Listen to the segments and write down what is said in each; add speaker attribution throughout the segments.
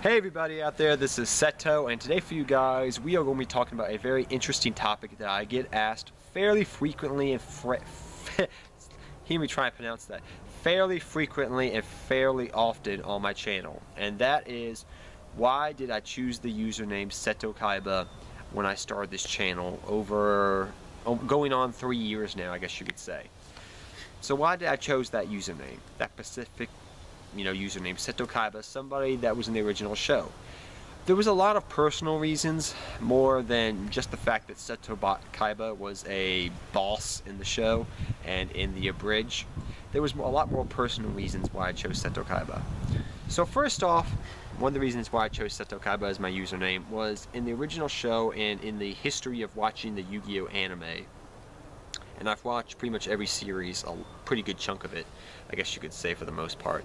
Speaker 1: Hey everybody out there, this is Seto, and today for you guys we are going to be talking about a very interesting topic that I get asked fairly frequently and hear me try and pronounce that, fairly frequently and fairly often on my channel, and that is, why did I choose the username Seto Kaiba when I started this channel over going on 3 years now, I guess you could say. So why did I chose that username, that specific username, Seto Kaiba, somebody that was in the original show? There was a lot of personal reasons, more than just the fact that Seto Kaiba was a boss in the show and in the abridge. There was a lot more personal reasons why I chose Seto Kaiba. So first off, one of the reasons why I chose Seto Kaiba as my username was in the original show and in the history of watching the Yu-Gi-Oh anime. And I've watched pretty much every series, a pretty good chunk of it, I guess you could say, for the most part.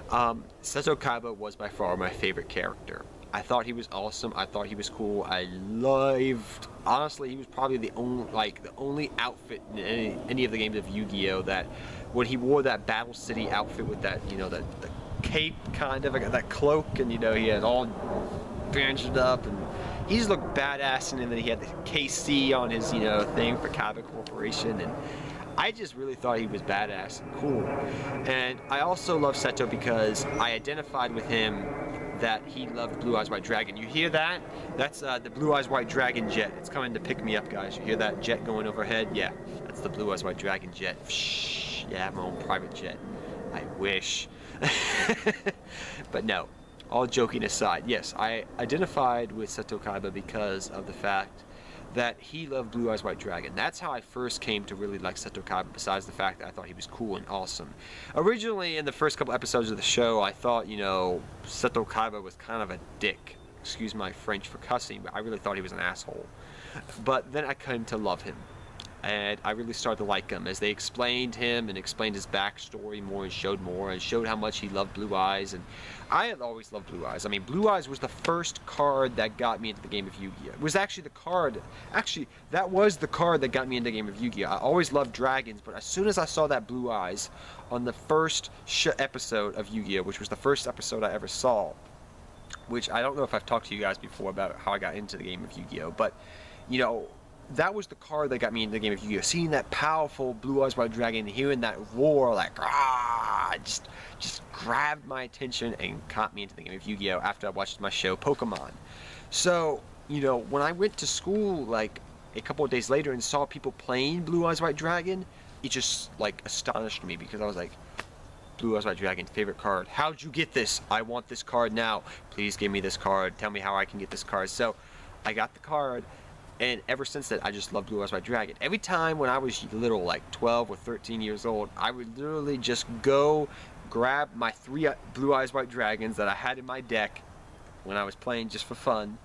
Speaker 1: Seto Kaiba was by far my favorite character. I thought he was awesome. I thought he was cool. I loved, honestly, he was probably the only outfit in any of the games of Yu-Gi-Oh that when he wore that Battle City outfit with that, the cape kind of, that cloak, and he had all bandaged up, and he just looked badass, and then he had the KC on his, thing for Kaiba Corporation, and I just really thought he was badass and cool. And I also love Seto because I identified with him that he loved Blue Eyes White Dragon. You hear that? That's the Blue Eyes White Dragon jet. It's coming to pick me up, guys. You hear that jet going overhead? Yeah, that's the Blue Eyes White Dragon jet. Shh, yeah, I have my own private jet. I wish. But no. All joking aside, yes, I identified with Seto Kaiba because of the fact that he loved Blue Eyes White Dragon. That's how I first came to really like Seto Kaiba, besides the fact that I thought he was cool and awesome. Originally, in the first couple episodes of the show, I thought, Seto Kaiba was kind of a dick. Excuse my French for cussing, but I really thought he was an asshole. But then I came to love him. And I really started to like him as they explained him and explained his backstory more and showed how much he loved Blue Eyes. And I had always loved Blue Eyes. I mean, Blue Eyes was the first card that got me into the game of Yu-Gi-Oh! It was actually the card, that was the card that got me into the game of Yu-Gi-Oh! I always loved dragons, but as soon as I saw that Blue Eyes on the first episode of Yu-Gi-Oh!, which was the first episode I ever saw, which I don't know if I've talked to you guys before about how I got into the game of Yu-Gi-Oh!, but, that was the card that got me into the game of Yu-Gi-Oh! Seeing that powerful Blue Eyes White Dragon, hearing that roar, like, ah, just grabbed my attention and caught me into the game of Yu-Gi-Oh! After I watched my show, Pokemon. So, when I went to school, like, a couple of days later and saw people playing Blue Eyes White Dragon, it just, like, astonished me, because I was like, Blue Eyes White Dragon, favorite card. How'd you get this? I want this card now. Please give me this card. Tell me how I can get this card. So, I got the card. And ever since then, I just loved Blue Eyes White Dragon. Every time when I was little, like 12 or 13 years old, I would literally just go grab my 3 Blue Eyes White Dragons that I had in my deck when I was playing just for fun,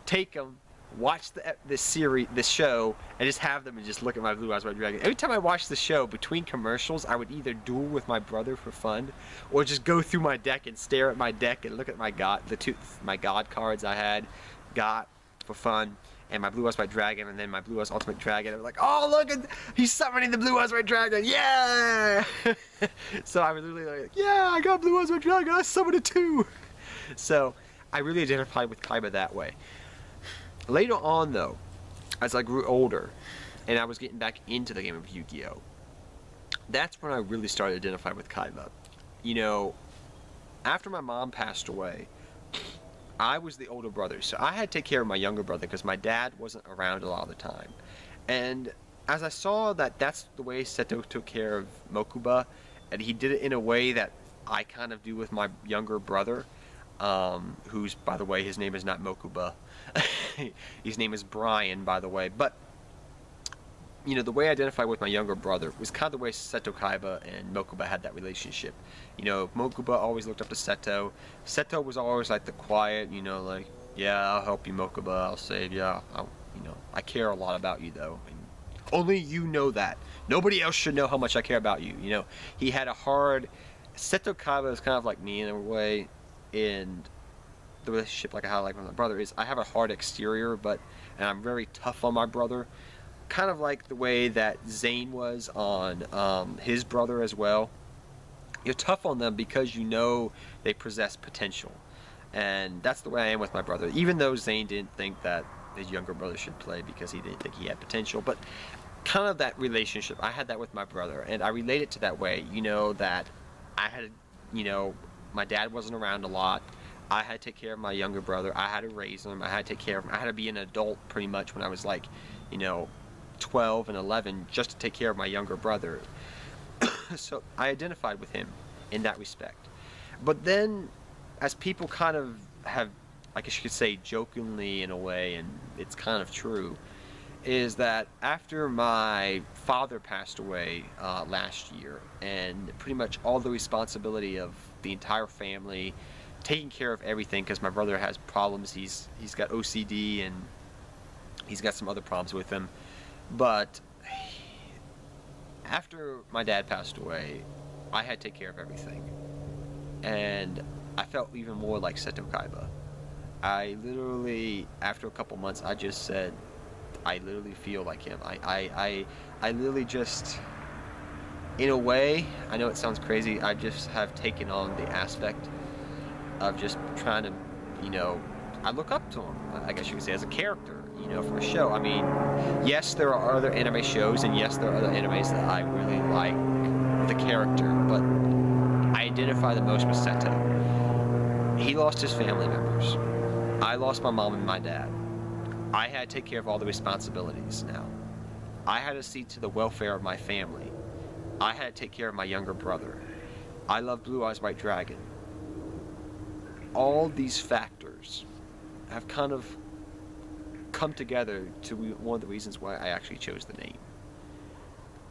Speaker 1: take them, watch this show, and just have them and just look at my Blue Eyes White Dragon. Every time I watched the show, between commercials, I would either duel with my brother for fun, or just go through my deck and stare at my deck and look at my god cards I had got for fun, and my Blue Eyes White Dragon, and then my Blue Eyes Ultimate Dragon. I was like, oh, look at, he's summoning the Blue Eyes White Dragon, yeah! So I was literally like, yeah, I got Blue Eyes White Dragon, I summoned it too! So I really identified with Kaiba that way. Later on, though, as I grew older, and I was getting back into the game of Yu-Gi-Oh!, that's when I really started identifying with Kaiba. After my mom passed away, I was the older brother, so I had to take care of my younger brother because my dad wasn't around a lot of the time. And as I saw that that's the way Seto took care of Mokuba, and he did it in a way that I kind of do with my younger brother, who's, by the way, his name is not Mokuba. His name is Brian, by the way. But, the way I identified with my younger brother was kind of the way Seto Kaiba and Mokuba had that relationship. Mokuba always looked up to Seto. Seto was always like the quiet, like, yeah, I'll help you, Mokuba, I'll save you, I care a lot about you, though. And only you know that. Nobody else should know how much I care about you. He had a hard, Seto Kaiba is kind of like me in a way, and the relationship like I have with my brother is I have a hard exterior, and I'm very tough on my brother. Kind of like the way that Zane was on his brother as well. You're tough on them because they possess potential. And that's the way I am with my brother. Even though Zane didn't think that his younger brother should play because he didn't think he had potential. But kind of that relationship, I had that with my brother. And I relate it to that way, you know, that I had, you know, my dad wasn't around a lot. I had to take care of my younger brother. I had to raise him. I had to take care of him. I had to be an adult pretty much when I was like, you know, 12 and 11 just to take care of my younger brother. So I identified with him in that respect. But then, as people kind of have, I guess you could say jokingly in a way, and it's kind of true, is that after my father passed away last year, and pretty much all the responsibility of the entire family, taking care of everything, because my brother has problems, he's got OCD and he's got some other problems with him, but after my dad passed away, I had to take care of everything, and I felt even more like Seto Kaiba. I literally, after a couple months, I just said, I literally feel like him. I literally just, in a way, I know it sounds crazy, I just have taken on the aspect of just trying to, you know, I look up to him, I guess you could say, as a character, you know, from a show. I mean, yes, there are other anime shows, and yes, there are other animes that I really like the character, but I identify the most with Seto. He lost his family members. I lost my mom and my dad. I had to take care of all the responsibilities now. I had to see to the welfare of my family. I had to take care of my younger brother. I love Blue Eyes White Dragon. All these factors have kind of come together to one of the reasons why I actually chose the name.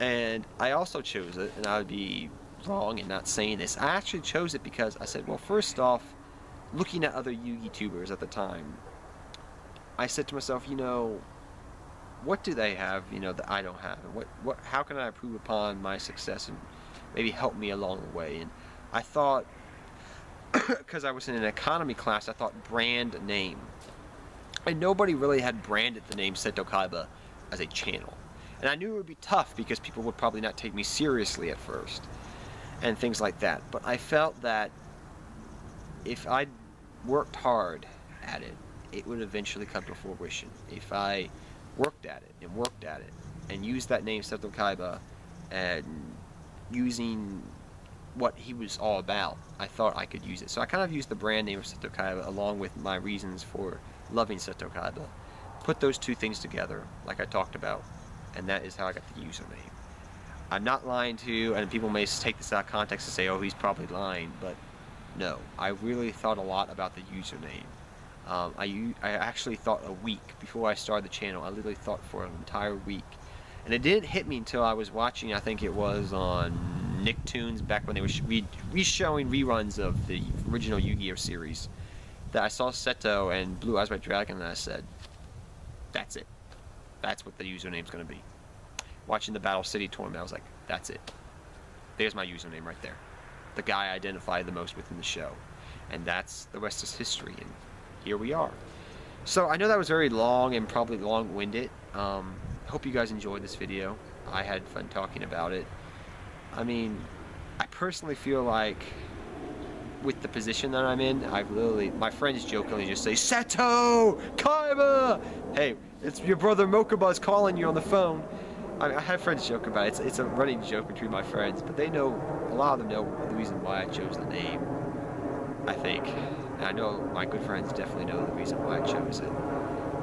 Speaker 1: And I also chose it, and I would be wrong in not saying this, I actually chose it because I said, well, first off, looking at other Yu-Gi tubers at the time, I said to myself, you know, what do they have, you know, that I don't have? And how can I improve upon my success and maybe help me along the way? And I thought, because I was in an economy class, I thought brand name. And nobody really had branded the name Seto Kaiba as a channel. And I knew it would be tough because people would probably not take me seriously at first and things like that. But I felt that if I worked hard at it, it would eventually come to fruition. If I worked at it and used that name Seto Kaiba and using what he was all about, I thought I could use it. So I kind of used the brand name of Seto Kaiba along with my reasons for loving Seto Kaiba. Put those two things together, like I talked about, and that is how I got the username. I'm not lying to you, and people may take this out of context and say, oh, he's probably lying, but no, I really thought a lot about the username. I actually thought a week before I started the channel. I literally thought for an entire week. And it didn't hit me until I was watching, I think it was on Nicktoons, back when they were re-showing reruns of the original Yu-Gi-Oh series, that I saw Seto and Blue Eyes White Dragon, and I said, that's it. That's what the username's going to be. Watching the Battle City tournament, I was like, that's it. There's my username right there. The guy I identify the most within the show. And that's, the rest is history, and here we are. So I know that was very long and probably long-winded. Hope you guys enjoyed this video. I had fun talking about it. I mean, I personally feel like with the position that I'm in, I've literally, my friends jokingly just say, Seto Kaiba! Hey, it's your brother Mokuba's calling you on the phone. I mean, I have friends joke about it. It's a running joke between my friends, but they know, a lot of them know the reason why I chose the name, I think. And I know my good friends definitely know the reason why I chose it.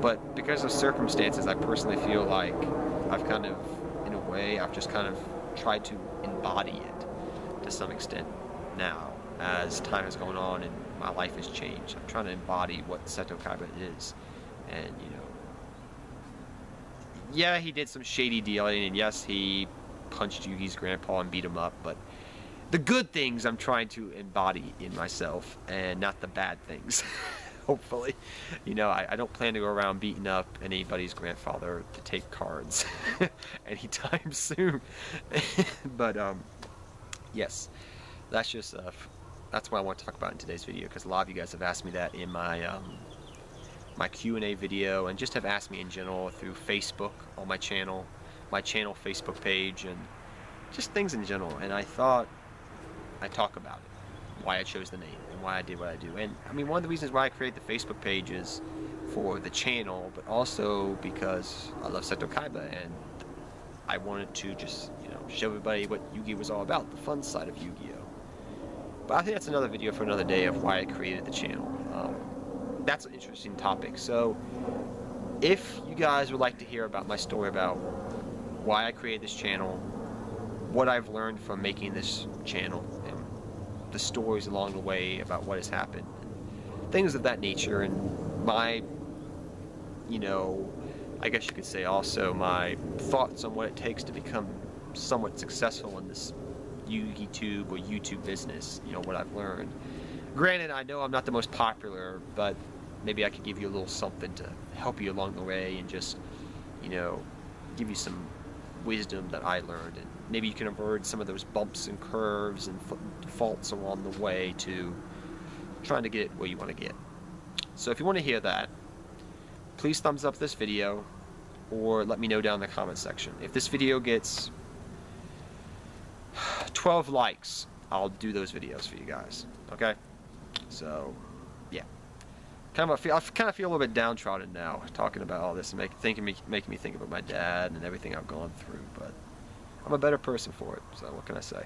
Speaker 1: But because of circumstances, I personally feel like I've kind of, in a way, I've just kind of tried to embody it to some extent now. As time has gone on and my life has changed, I'm trying to embody what Seto Kaiba is. And, you know, yeah, he did some shady dealing, and yes, he punched Yugi's grandpa and beat him up, but the good things I'm trying to embody in myself, and not the bad things. Hopefully. You know, I don't plan to go around beating up anybody's grandfather to take cards anytime soon. But, yes, that's just, that's what I want to talk about in today's video, because a lot of you guys have asked me that in my, my Q&A video, and just have asked me in general through Facebook on my channel Facebook page, and just things in general. And I thought I'd talk about it, why I chose the name, and and why I did what I do. And I mean, one of the reasons why I created the Facebook page is for the channel, but also because I love Seto Kaiba, and I wanted to just, you know, show everybody what Yu-Gi-Oh was all about, the fun side of Yu-Gi-Oh. But I think that's another video for another day of why I created the channel. That's an interesting topic. So if you guys would like to hear about my story about why I created this channel, what I've learned from making this channel, and the stories along the way about what has happened, and things of that nature, and my, you know, I guess you could say also my thoughts on what it takes to become somewhat successful in this Yu-Gi-Tube or YouTube business, you know, what I've learned. Granted, I know I'm not the most popular, but maybe I could give you a little something to help you along the way and just, you know, give you some wisdom that I learned, and maybe you can avoid some of those bumps and curves and faults along the way to trying to get where you want to get. So if you want to hear that, please thumbs up this video, or let me know down in the comment section. If this video gets 12 likes, I'll do those videos for you guys. Okay? So, yeah. I kind of feel a little bit downtrodden now, talking about all this and making me think about my dad and everything I've gone through. But I'm a better person for it. So what can I say?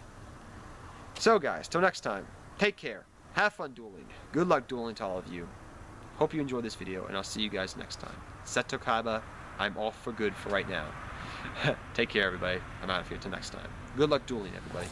Speaker 1: So guys, till next time, take care. Have fun dueling. Good luck dueling to all of you. Hope you enjoyed this video, and I'll see you guys next time. Seto Kaiba, I'm off for good for right now. Take care, everybody. I'm out of here till next time. Good luck dueling, everybody.